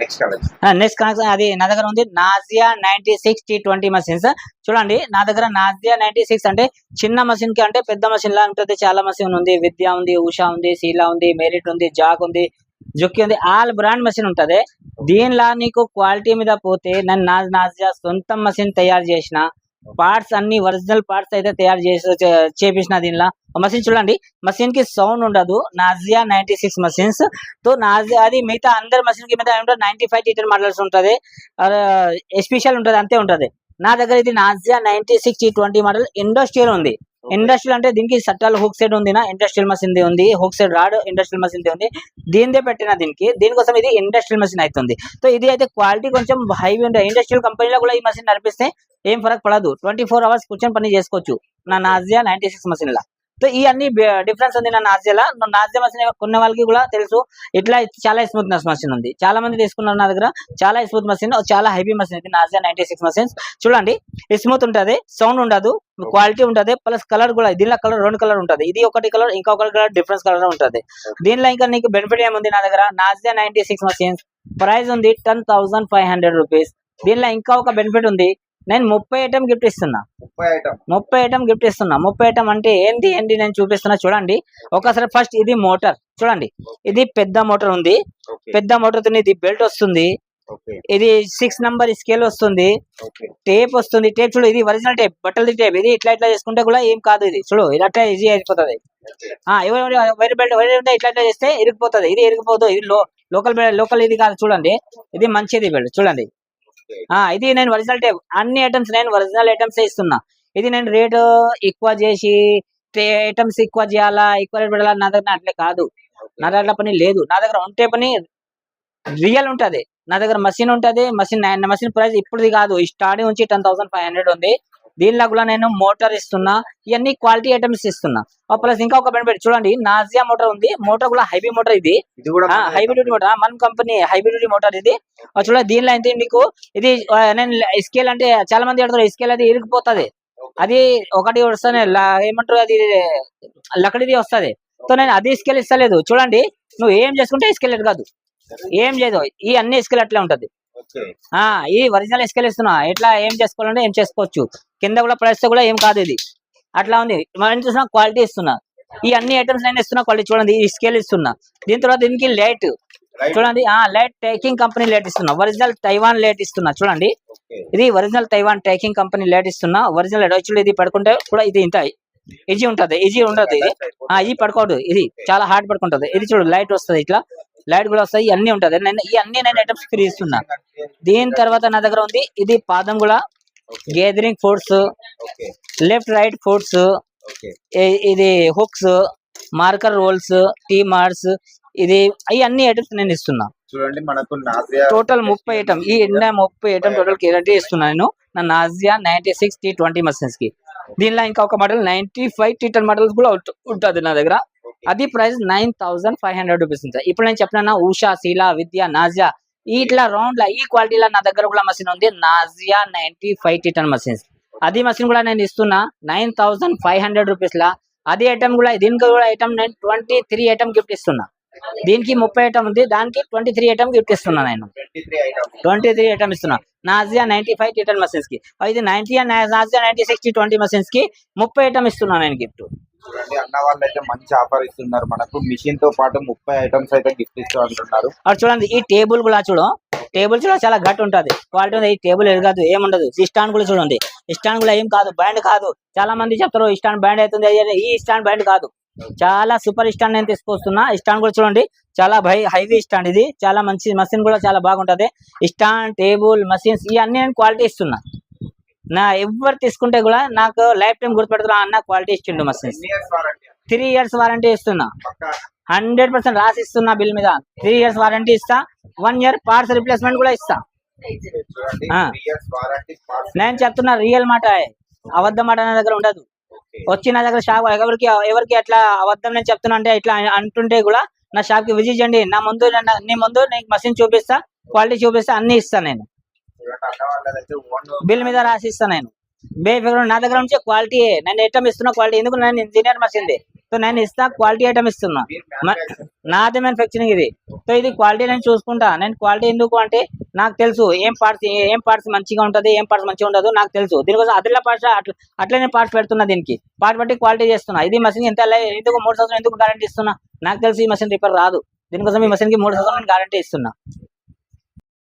Next connection అది నా దగ్గర ఉంది నాజియా 96 T20 మషిన్స్. చూడండి నా దగ్గర నాజియా 96 అంటే చిన్న మషిన్ కి అంటే పెద్ద మషిన్ లా ఉంటుంది. చాలా మషిన్ ఉంది, విద్యా ఉంది, ఉషా ఉంది, శీలా ఉంది, మెరిట్ ఉంది, జాక్ ఉంది, జుక్కి ఉంది, ఆల్ బ్రాండ్ మషిన్ ఉంటది. దీనిలా నీకు క్వాలిటీ మీద పోతే నేను నాజియా సొంత మషిన్ తయారు చేసిన పార్ట్స్ అన్ని ఒరిజినల్ పార్ట్స్ అయితే తయారు చేపించిన దీనిలో మషిన్. చూడండి మషిన్ కి సౌండ్ ఉండదు. నాజియా 96 మషిన్స్ తో నాజియా అది మిగతా అందరి మషిన్ కి మీద 95 T10 మోడల్స్ ఉంటది, స్పెషల్ ఉంటది, అంతే ఉంటది. నా దగ్గర ఇది నాజియా 96 T20 మోడల్ ఇండస్ట్రియల్ ఉంది. ఇండస్ట్రియల్ అంటే దీనికి సట్టాలు హుక్ సైడ్ ఉంది, ఇండస్ట్రియల్ మషిన్ ఉంది, hook side rod industrial machine ఉంది, దీనిదే పెట్టిన దీనికోసం ఇది ఇండస్ట్రియల్ మషిన్ అవుతుంది. సో ఇది అయితే క్వాలిటీ కొంచెం హైవీ ఉంటుంది. ఇండస్ట్రియల్ కంపెనీలో కూడా ఈ మషిన్ నడిపిస్తే ఏం ఫరక్ పడదు, 24 అవర్స్ కూర్చొని పని చేసుకోవచ్చు నా నాజియా 96 మషిన్ లా. సో ఈ అన్ని డిఫరెన్స్ ఉంది నా నాజియాలో. నాజియా మషిన్ కొన్న వాళ్ళకి కూడా తెలుసు ఇట్లా చాలా స్మూత్నెస్ మషిన్ ఉంది. చాలా మంది తీసుకున్నారు నా దగ్గర, చాలా స్మూత్ మషిన్, చాలా హెవీ మషిన్ ఇది నాజియా 96 మషిన్స్. చూడండి స్మూత్ ఉంటది, సౌండ్ ఉండదు, క్వాలిటీ ఉంటది, ప్లస్ కలర్ కూడా దీనిలో కలర్ 2 కలర్ ఉంటది. ఇది ఒకటి కలర్, ఇంకొకటి కలర్ డిఫరెన్స్ కలర్ ఉంటది. దీనిలో ఇంకా నీకు బెనిఫిట్ ఏముంది నా దగ్గర నాజియా 96 మషిన్స్ ప్రైస్ ఉంది 10,500 రూపీస్. దీనిలో ఇంకా ఒక బెనిఫిట్ ఉంది, నేను 30 ఐటమ్ గిఫ్ట్ ఇస్తున్నా. 30 ఐటమ్ గిఫ్ట్ ఇస్తున్నా. 30 ఐటమ్ అంటే ఏంటి నేను చూపిస్తున్నా. చూడండి ఒకసారి ఫస్ట్ ఇది మోటార్ చూడండి, ఇది పెద్ద మోటార్ ఉంది, పెద్ద మోటార్ తో ఇది బెల్ట్ వస్తుంది, ఇది 6 నంబర్ స్కేల్ వస్తుంది, టేప్ వస్తుంది. టేప్ చూడు ఇది ఒరిజినల్ టేప్, బట్టలది టేప్. ఇది ఇట్లా చేసుకుంటే కూడా ఏం కాదు, ఇది చూడు ఇది అట్లా ఈజీ అయిపోతుంది. వైర్ బెల్ట్ ఇట్లా చేస్తే ఇరిగిపోతుంది, ఇది ఇరిగిపోతుంది. ఇది లోకల్ ఇది కాదు, చూడండి ఇది మంచిది బెల్ట్ చూడండి. ఇది నేను ఒరిజినల్ టైప్ అన్ని ఐటమ్స్ నేను ఒరిజినల్ ఐటమ్స్ ఇస్తున్నా. ఇది నేను రేటు ఎక్కువ చేసి ఐటమ్స్ ఎక్కువ చేయాలా, ఎక్కువ రేట్ పెట్టాలా, నా దగ్గర అట్లే కాదు. నా దగ్గర పని లేదు, నా దగ్గర ఉంటే పని రియల్ ఉంటది. నా దగ్గర మషిన్ ఉంటది, మషిన్ ప్రైస్ ఇప్పుడుది కాదు, స్టార్టింగ్ నుంచి 10,500 ఉంది. దీనిలో కూడా నేను మోటార్ ఇస్తున్నా, ఇవన్నీ క్వాలిటీ ఐటమ్స్ ఇస్తున్నా. ప్లస్ ఇంకా ఒక బెనిఫిట్ చూడండి, నాజియా మోటార్ ఉంది, మోటార్ కూడా హైవీ మోటార్, ఇది హైవీ డ్యూటీ మోటార్, మన కంపెనీ హైవీ డ్యూటీ మోటార్ ఇది. చూడండి దీనిలో అయితే మీకు ఇది నేను స్కేల్ అంటే చాలా మంది అడుగుతారు, స్కేల్ అది ఇరిగిపోతుంది, అది ఒకటి వస్తానే ఏమంటారు అది లకడిది వస్తుంది. సో నేను అది స్కేల్ ఇస్తలేదు. చూడండి నువ్వు ఏం చేసుకుంటే స్కేల్ కాదు, ఏం చేయదు, ఈ అన్ని స్కేల్ అట్లే ఉంటది. ఈ ఒరిజినల్ స్కేల్ ఇస్తున్నా, ఎట్లా ఏం చేసుకోవాలంటే ఏం చేసుకోవచ్చు, కింద కూడా ప్రైస్ కూడా ఏం కాదు, ఇది అట్లా ఉంది. మనం చూసిన క్వాలిటీ ఇస్తున్నా, ఈ అన్ని ఐటమ్స్ నేను ఇస్తున్నా క్వాలిటీ. చూడండి ఈ స్కేల్ ఇస్తున్నా, దీని తర్వాత దీనికి లైట్ చూడండి, లైట్ టేకింగ్ కంపెనీ లైట్ ఇస్తున్నా, ఒరిజినల్ తైవాన్ లైట్ ఇస్తున్నా. చూడండి ఇది original Taiwan taking company light ఇస్తున్నా, ఒరిజినల్ లైట్. యాక్చువల్లీ ఇది పడుకుంటే కూడా ఇది ఇంత ఈజీ ఉంటది, ఈజీ ఉండదు ఇది, ఇది పడుకోదు, ఇది చాలా హార్డ్ పడుకుంటది. ఇది చూడు లైట్ వస్తుంది, ఇట్లా లైట్ కూడా వస్తాయి, ఇవన్నీ ఉంటది. ఈ అన్ని నేను ఐటమ్స్ ఫ్రీ ఇస్తున్నా. దీని తర్వాత నా దగ్గర ఉంది ఇది పాదం కూడా gathering foods, left right foods, ఇది హుక్స్, మార్కర్ రోల్స్, టీ మార్స్, ఇది అన్ని ఐటమ్స్ నేను ఇస్తున్నా. చూడండి మనకు టోటల్ 30 ఐటమ్, ఈ 30 ఐటమ్ టోటల్ గ్యారంటీ ఇస్తున్నా నేను నా నాజియా 96 T20 మషిన్స్ కి. దీనిలో ఇంకా ఒక మోడల్ 95 T10 మోడల్స్ కూడా ఉంటుంది నా దగ్గర. అది ప్రైస్ 9,500 రూపీస్ ఉంటాయి. ఇప్పుడు నేను చెప్పిన ఉషా, శీలా, విద్య, నాజియా ఇట్లా రౌండ్ లా ఈ క్వాలిటీలో నా దగ్గర కూడా మషిన్ ఉంది, నాజియా 95 T10 మషిన్స్. అది మషిన్ కూడా నేను ఇస్తున్నా 9,500 రూపీస్ లా. అది ఐటమ్ కూడా దీనికి కూడా ఐటమ్ నేను 23 ఐటమ్ గిఫ్ట్ ఇస్తున్నా. దీనికి 30 ఐటమ్ ఉంది, దానికి 23 ఐటమ్ గిఫ్ట్ ఇస్తున్నా. నేను 23 ఐటమ్ ఇస్తున్నా నాజియా 95 T10 మషిన్స్ కి. ఇది నాజియా 96 T20 మషిన్స్ కి 30 ఐటమ్ ఇస్తున్నా నేను గిఫ్ట్. చూడండి అన్న వాళ్ళు అయితే మంచి ఆఫర్ ఇస్తున్నారు, మనకు మిషన్ తో పాటు 30 ఐటమ్స్ అయితే గిఫ్ట్ ఇస్తూ అంటున్నారు. చూడండి ఈ టేబుల్ కూడా టేబుల్ కూడా చాలా గట్టి ఉంటది, క్వాలిటీ ఉంది. ఈ టేబుల్ ఎరగదు, ఏముండదు. ఈ స్టాండ్ కూడా చూడండి, ఈ స్టాండ్ కూడా ఏం కాదు, బ్యాండ్ కాదు. చాలా మంది చెప్తారు ఈ స్టాండ్ బ్యాండ్ అవుతుంది, ఈ స్టాండ్ బ్యాండ్ కాదు, చాలా సూపర్ స్టాండ్ నేను తీసుకొస్తున్నా. ఈ స్టాండ్ కూడా చూడండి చాలా హైవీ స్టాండ్, ఇది చాలా మంచి మషిన్ కూడా చాలా బాగుంటది. స్టాండ్, టేబుల్, మషిన్స్ ఇవన్నీ నేను క్వాలిటీ ఇస్తున్నా. నా ఎవరు తీసుకుంటే కూడా నాకు లైఫ్ టైం గుర్తుపెడుతున్నా అన్న క్వాలిటీ ఇచ్చిండు మషిన్స్. 3 years వారంటీ ఇస్తున్నా, 100% రాసి ఇస్తున్నా బిల్ మీద. 3 years వారంటీ ఇస్తా, 1 year పార్ట్స్ రిప్లేస్మెంట్ కూడా ఇస్తా. నేను చెప్తున్నా రియల్ మాట, అబద్ధం మాట నా దగ్గర ఉండదు. వచ్చి నా దగ్గర షాప్ ఎవరికి అట్లా అబద్ధం నేను చెప్తున్నా అంటే ఇట్లా అంటుంటే కూడా నా షాప్ కి విజిట్ చేయండి. నీ ముందు నీకు మషిన్ చూపిస్తా, క్వాలిటీ చూపిస్తా, అన్ని ఇస్తా. నేను బిల్ మీద రాసి ఇస్తా. నేను బేఫికర్ నా దగ్గర నుంచి క్వాలిటీ నేను ఐటమ్ ఇస్తున్నా క్వాలిటీ ఎందుకు నేను ఇంజనీర్ మషిన్ సో నేను ఇస్తా క్వాలిటీ ఐటమ్ ఇస్తున్నా నాది మ్యానుఫ్యాక్చరింగ్ ఇది సో ఇది క్వాలిటీ నేను చూసుకుంటా నేను క్వాలిటీ ఎందుకు అంటే నాకు తెలుసు ఏం పార్ట్స్ మంచిగా ఉంటది ఏం పార్ట్స్ మంచిగా ఉండదు నాకు తెలుసు దీనికోసం అదిలా పార్ట్స్ అట్లా నేను పార్ట్స్ పెడుతున్నా దీనికి పార్ట్ బట్టి క్వాలిటీ చేస్తున్నా ఇది మషిన్ ఎంత ఎందుకు 3 సంవత్సరాలు ఎందుకు గ్యారంటీ ఇస్తున్నా నాకు తెలుసు ఈ మషిన్ రిపేర్ రాదు దీనికోసం ఈ మషిన్ కి 3 సంవత్సరాలు గ్యారంటీ ఇస్తున్నా